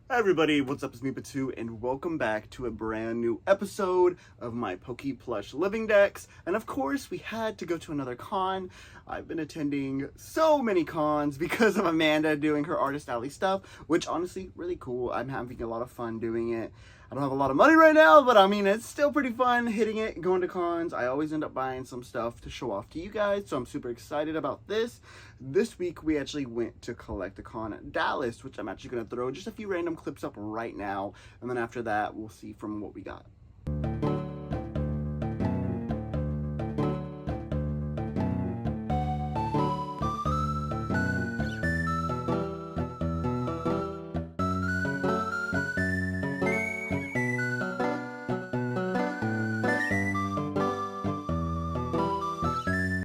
Hi everybody, what's up? It's me, Batu, and welcome back to a brand new episode of my Plush living decks. And of course, we had to go to another con. I've been attending so many cons because of Amanda doing her Artist Alley stuff, which honestly, really cool. I'm having a lot of fun doing it. I don't have a lot of money right now, but I mean, it's still pretty fun hitting it, going to cons. I always end up buying some stuff to show off to you guys, so I'm super excited about this. This week, we actually went to Collect-A-Con at Dallas, which I'm actually going to throw just a few random clips up right now, and then after that, we'll see from what we got.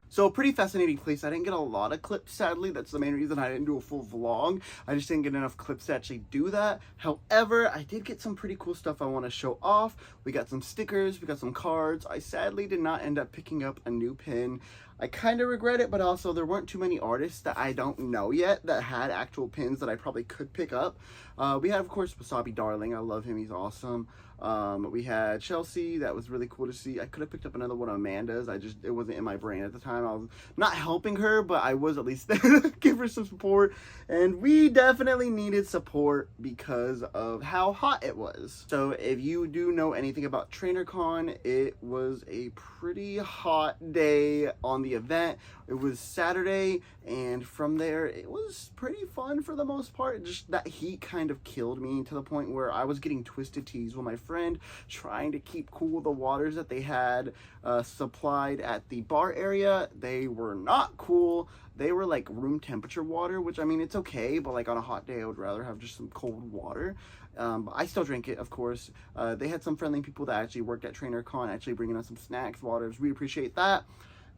So, pretty fascinating place. I didn't get a lot of clips, sadly. That's the main reason I didn't do a full vlog. I just didn't get enough clips to actually do that. However, I did get some pretty cool stuff I want to show off. We got some stickers, we got some cards. I sadly did not end up picking up a new pin. I kind of regret it, but also there weren't too many artists that I don't know yet that had actual pins that I probably could pick up. We had, of course, Wasabi Darling. I love him. He's awesome. We had Chelsea. That was really cool to see. I could have picked up another one of Amanda's. It wasn't in my brain at the time. I was not helping her, but I was at least there to give her some support. And we definitely needed support because of how hot it was. So if you do know anything about TrainerCon, it was a pretty hot day on the event. It was Saturday, and from there, it was pretty fun for the most part. Just that heat kind of killed me to the point where I was getting twisted teas with my friend, trying to keep cool the waters that they had supplied at the bar area. They were not cool. They were like room temperature water, which, I mean, it's okay, but like on a hot day, I would rather have just some cold water. But I still drink it, of course. They had some friendly people that actually worked at TrainerCon, actually bringing us some snacks, waters. We appreciate that.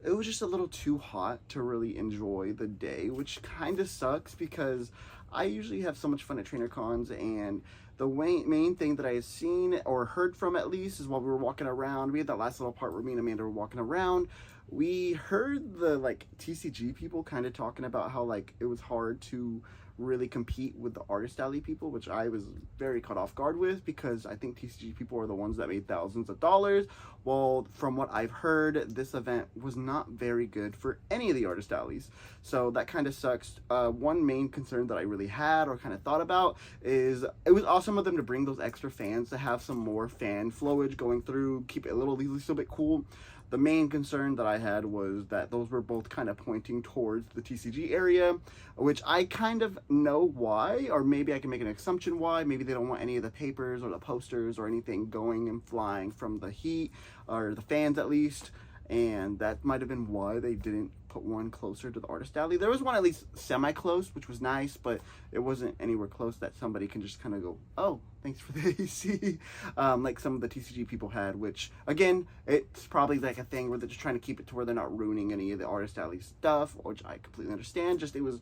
It was just a little too hot to really enjoy the day, which kind of sucks because I usually have so much fun at TrainerCons, and the main thing that I had seen or heard from, at least, is while we were walking around. We had that last little part where me and Amanda were walking around. We heard the like TCG people kind of talking about how like it was hard to really compete with the Artist Alley people, which I was very caught off guard with because I think TCG people are the ones that made thousands of dollars. Well, from what I've heard, this event was not very good for any of the Artist Alleys. So that kind of sucks. One main concern that I really had or kind of thought about is it was awesome of them to bring those extra fans to have some more fan flowage going through, keep it a little bit cool. The main concern that I had was that those were both kind of pointing towards the TCG area, which I kind of know why, or maybe I can make an assumption why. Maybe they don't want any of the papers or the posters or anything going and flying from the heat, or the fans at least, and that might have been why they didn't put one closer to the Artist Alley. There was one at least semi-close, which was nice, but it wasn't anywhere close that somebody can just kind of go, oh, thanks for the AC, like some of the TCG people had, which, again, it's probably like a thing where they're just trying to keep it to where they're not ruining any of the Artist Alley stuff, which I completely understand. Just, it was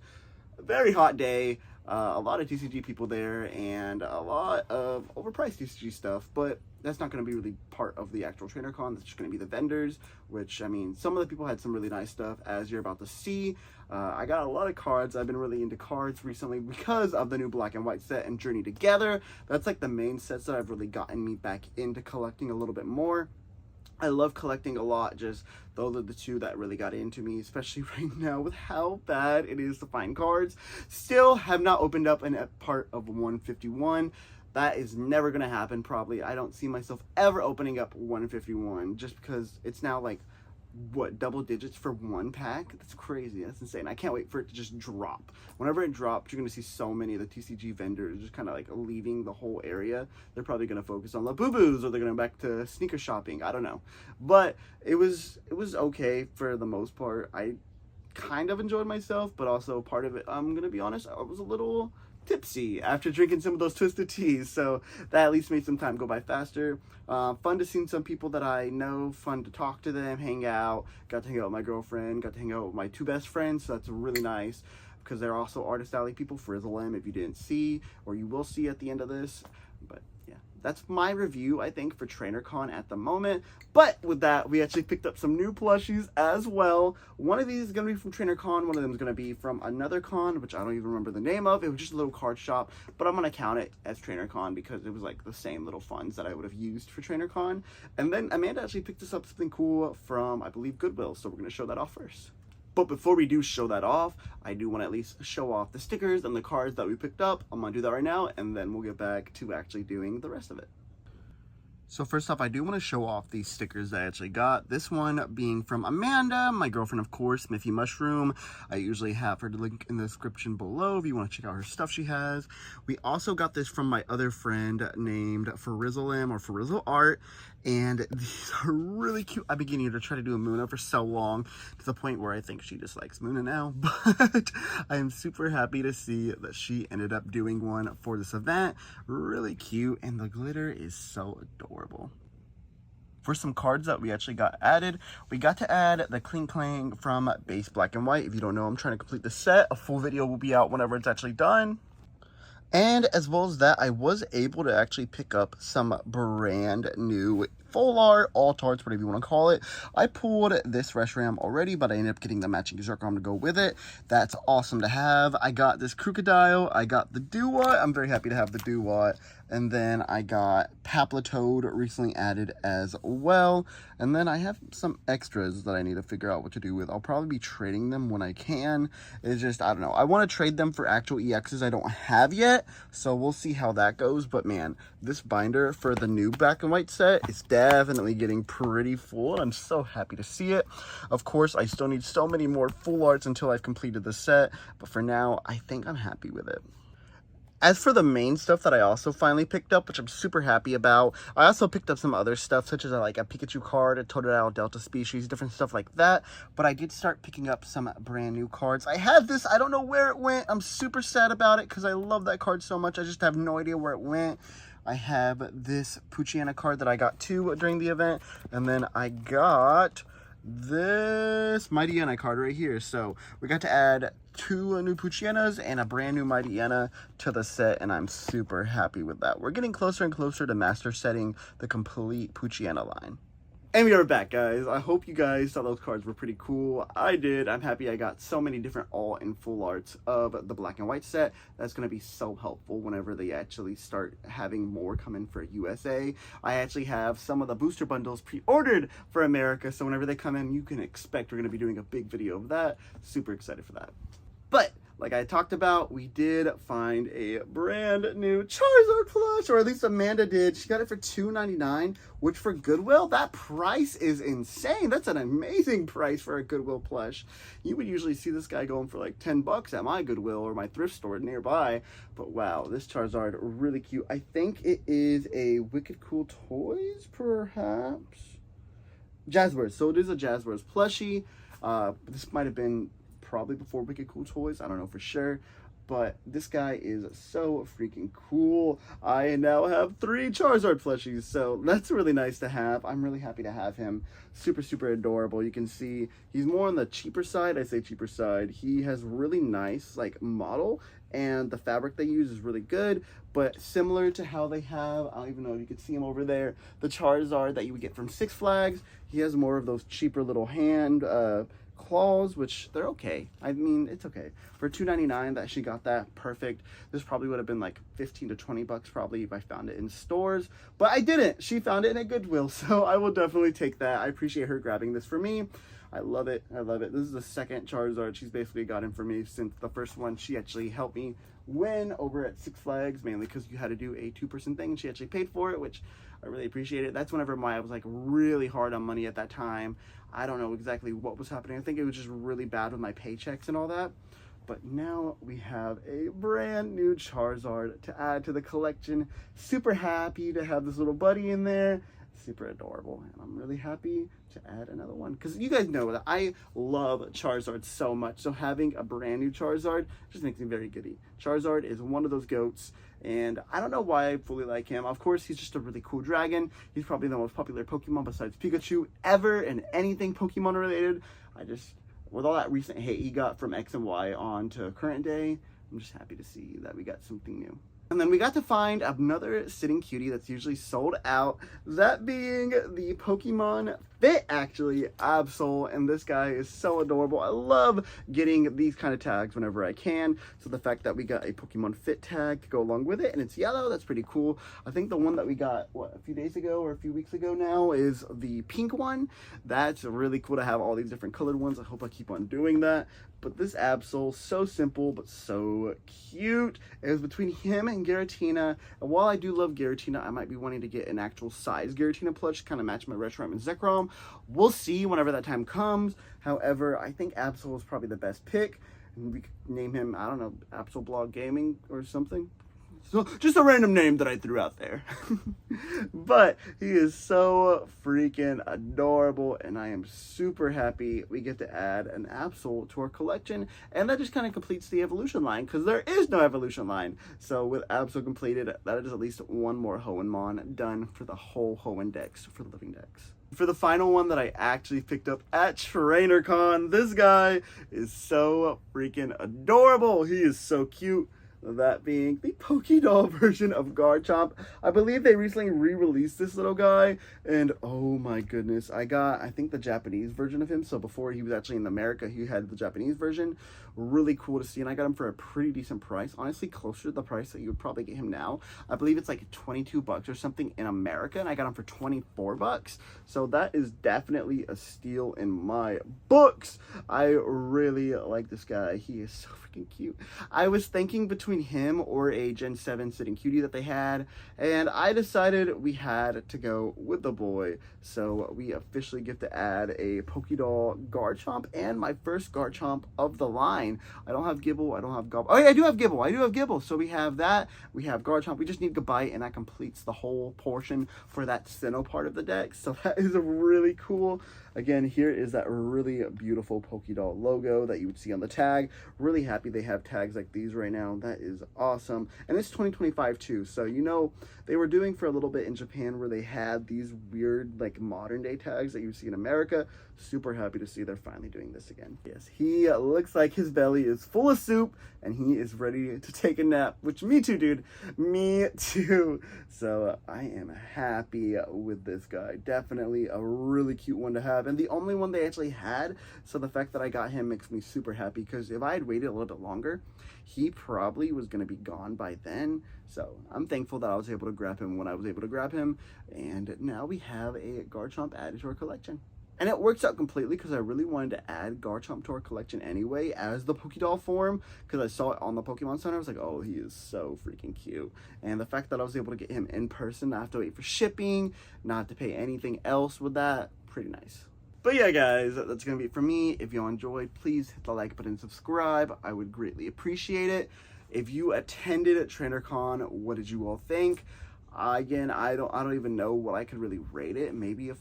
a very hot day, a lot of TCG people there, and a lot of overpriced TCG stuff, but that's not going to be really part of the actual TrainerCon. That's just going to be the vendors, which, I mean, some of the people had some really nice stuff, as you're about to see. I got a lot of cards. I've been really into cards recently because of the new Black and White set and Journey Together. That's like the main sets that have really gotten me back into collecting a little bit more. I love collecting a lot, just those are the two that really got into me, especially right now with how bad it is to find cards. Still have not opened up a part of 151. That is never going to happen, probably. I don't see myself ever opening up 151 just because it's now like, what, double digits for one pack? That's crazy. That's insane. I can't wait for it to just drop. Whenever it drops, you're going to see so many of the TCG vendors just kind of like leaving the whole area. They're probably going to focus on Labubu's, or they're going to go back to sneaker shopping. I don't know. But it was okay for the most part. I kind of enjoyed myself, but also part of it, I'm going to be honest, I was a little tipsy after drinking some of those twisted teas, so that at least made some time go by faster. Fun to see some people that I know, fun to talk to them, hang out. Got to hang out with my girlfriend, got to hang out with my two best friends, so that's really nice because they're also Artist Alley people. Frizzle M, if you didn't see, or you will see at the end of this. But yeah, that's my review, I think, for TrainerCon at the moment. But with that, we actually picked up some new plushies as well. One of these is going to be from TrainerCon. One of them is going to be from another con, which I don't even remember the name of. It was just a little card shop, but I'm going to count it as TrainerCon because it was like the same little funds that I would have used for TrainerCon. And then Amanda actually picked us up something cool from, I believe, Goodwill. So we're going to show that off first. But before we do show that off, I do want to at least show off the stickers and the cards that we picked up. I'm going to do that right now, and then we'll get back to actually doing the rest of it. So first off, I do want to show off these stickers that I actually got. This one being from Amanda, my girlfriend, of course, Smithy Mushroom. I usually have her link in the description below if you want to check out her stuff she has. We also got this from my other friend named Farizzleam or Farizzle Art. And these are really cute. I've been getting her to try to do a Muna for so long, to the point where I think she just likes Muna now. But I am super happy to see that she ended up doing one for this event. Really cute, and the glitter is so adorable. For some cards that we actually got added, we got to add the Cling Clang from Base Black and White. If you don't know, I'm trying to complete the set. A full video will be out whenever it's actually done. And as well as that, I was able to actually pick up some brand new full art, alt arts, whatever you want to call it. I pulled this Reshiram already, but I ended up getting the matching Zircon to go with it. That's awesome to have. I got this Crocodile. I got the Duat. I'm very happy to have the Duat. And then I got Paplatoad recently added as well. And then I have some extras that I need to figure out what to do with. I'll probably be trading them when I can. It's just, I don't know. I want to trade them for actual EXs I don't have yet. So we'll see how that goes. But man, this binder for the new black and white set is definitely getting pretty full. I'm so happy to see it. Of course, I still need so many more full arts until I've completed the set. But for now, I think I'm happy with it. As for the main stuff that I also finally picked up, which I'm super happy about, I also picked up some other stuff, such as like a Pikachu card, a Totodile Delta species, different stuff like that. But I did start picking up some brand new cards. I have this, I don't know where it went. I'm super sad about it because I love that card so much. I just have no idea where it went. I have this Poochyena card that I got too during the event. And then I got this Mightyena card right here. So we got to add 2 new Poochyenas and a brand new Mightyena to the set, and I'm super happy with that. We're getting closer and closer to master setting the complete Poochyena line. And we are back, guys. I hope you guys thought those cards were pretty cool. I did. I'm happy I got so many different alt and full arts of the black and white set. That's going to be so helpful whenever they actually start having more come in for USA. I actually have some of the booster bundles pre-ordered for America, so whenever they come in, you can expect we're going to be doing a big video of that. Super excited for that. But like I talked about, we did find a brand new Charizard plush, or at least Amanda did. She got it for $2.99, which for Goodwill, that price is insane. That's an amazing price for a Goodwill plush. You would usually see this guy going for like 10 bucks at my Goodwill or my thrift store nearby. But wow, this Charizard, really cute. I think it is a Wicked Cool Toys, perhaps? Jazzwares. So it is a Jazzwares plushie. This might have been probably before Wicked Cool Toys, I don't know for sure, but this guy is so freaking cool. I now have 3 Charizard plushies, so that's really nice to have. I'm really happy to have him. Super, super adorable. You can see he's more on the cheaper side. I say cheaper side. He has really nice like model, and the fabric they use is really good, but similar to how they have, I don't even know if you can see him over there, the Charizard that you would get from Six Flags. He has more of those cheaper little hand claws, which they're okay. I mean, it's okay. For $2.99, that she got that perfect. This probably would have been like 15 to 20 bucks probably if I found it in stores, but I didn't. She found it in a Goodwill, so I will definitely take that. I appreciate her grabbing this for me. I love it. I love it. This is the second Charizard she's basically gotten for me since the first one she actually helped me win over at Six Flags, mainly because you had to do a 2-person thing and she actually paid for it, which I really appreciate it. That's whenever I was like really hard on money at that time. I don't know exactly what was happening. I think it was just really bad with my paychecks and all that. But now we have a brand new Charizard to add to the collection. Super happy to have this little buddy in there. Super adorable, and I'm really happy to add another one because you guys know that I love Charizard so much, so having a brand new Charizard just makes me very giddy. Charizard is one of those goats, and I don't know why I fully like him. Of course, he's just a really cool dragon. He's probably the most popular Pokemon besides Pikachu ever, and anything Pokemon related. With all that recent hate he got from X and Y on to current day, I'm just happy to see that we got something new. And then we got to find another sitting cutie that's usually sold out, that being the Pokemon Fit, actually, Absol, and this guy is so adorable. I love getting these kind of tags whenever I can, so the fact that we got a Pokemon Fit tag to go along with it, and it's yellow, that's pretty cool. I think the one that we got, a few days ago or a few weeks ago now is the pink one. That's really cool to have all these different colored ones. I hope I keep on doing that. But this Absol, so simple but so cute. It was between him and Giratina, and while I do love Giratina, I might be wanting to get an actual size Giratina plush to kind of match my Reshiram and Zekrom. We'll see whenever that time comes. However, I think Absol is probably the best pick, and we could name him, I don't know, Absol Blog Gaming or something. So just a random name that I threw out there. But he is so freaking adorable, and I am super happy we get to add an Absol to our collection, and that just kind of completes the evolution line, because there is no evolution line. So with Absol completed, that is at least one more Hoenn done for the whole Hoenn Dex, for the living Dex. For the final one that I actually picked up at TrainerCon, this guy is so freaking adorable. He is so cute. That being the Pokédoll version of Garchomp. I believe they recently re-released this little guy, and oh my goodness, I think the Japanese version of him. So before he was actually in America, he had the Japanese version. Really cool to see, and I got him for a pretty decent price. Honestly, closer to the price that you would probably get him now. I believe it's like 22 bucks or something in America, and I got him for 24 bucks. So that is definitely a steal in my books. I really like this guy. He is so freaking cute. I was thinking between him or a Gen 7 sitting cutie that they had, and I decided we had to go with the boy. So we officially get to add a Pokédoll Garchomp, and my first Garchomp of the line. I don't have Gibble, I don't have Gob. Oh yeah, I do have Gibble. So we have that, we have Garchomp, we just need Gabite, and that completes the whole portion for that Sinnoh part of the deck. So that is really cool. Again, here is that really beautiful Pokédoll logo that you would see on the tag. Really happy they have tags like these right now. That is awesome. And it's 2025 too, so you know, they were doing for a little bit in Japan where they had these weird like modern day tags that you see in America. Super happy to see they're finally doing this again. Yes, he looks like his belly is full of soup and he is ready to take a nap, which me too, dude. Me too. So I am happy with this guy. Definitely a really cute one to have, and the only one they actually had. So the fact that I got him makes me super happy, because if I had waited a little bit longer, he probably was going to be gone by then. So I'm thankful that I was able to grab him when I was able to grab him, and now we have a Garchomp added to our collection. And it works out completely, because I really wanted to add Garchomp to our collection anyway as the Pokédoll form, because I saw it on the Pokemon Center. I was like, oh, he is so freaking cute. And the fact that I was able to get him in person, not have to wait for shipping, not have to pay anything else with that, pretty nice. But yeah, guys, that's going to be it for me. If you all enjoyed, please hit the like button and subscribe. I would greatly appreciate it. If you attended at TrainerCon, what did you all think? Again, I don't even know what I could really rate it. Maybe a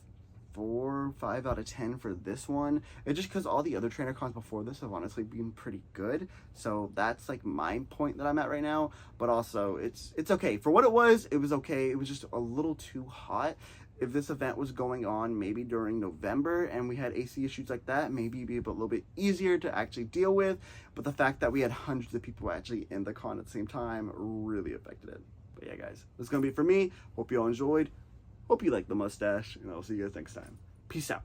4 or 5 out of 10 for this one. It's just because all the other TrainerCons before this have honestly been pretty good. So that's like my point that I'm at right now. But also, it's okay. For what it was okay. It was just a little too hot. If this event was going on maybe during November and we had AC issues like that, maybe it'd be a little bit easier to actually deal with. But the fact that we had hundreds of people actually in the con at the same time really affected it. But yeah, guys, that's going to be it for me. Hope you all enjoyed. Hope you like the mustache, and I'll see you guys next time. Peace out.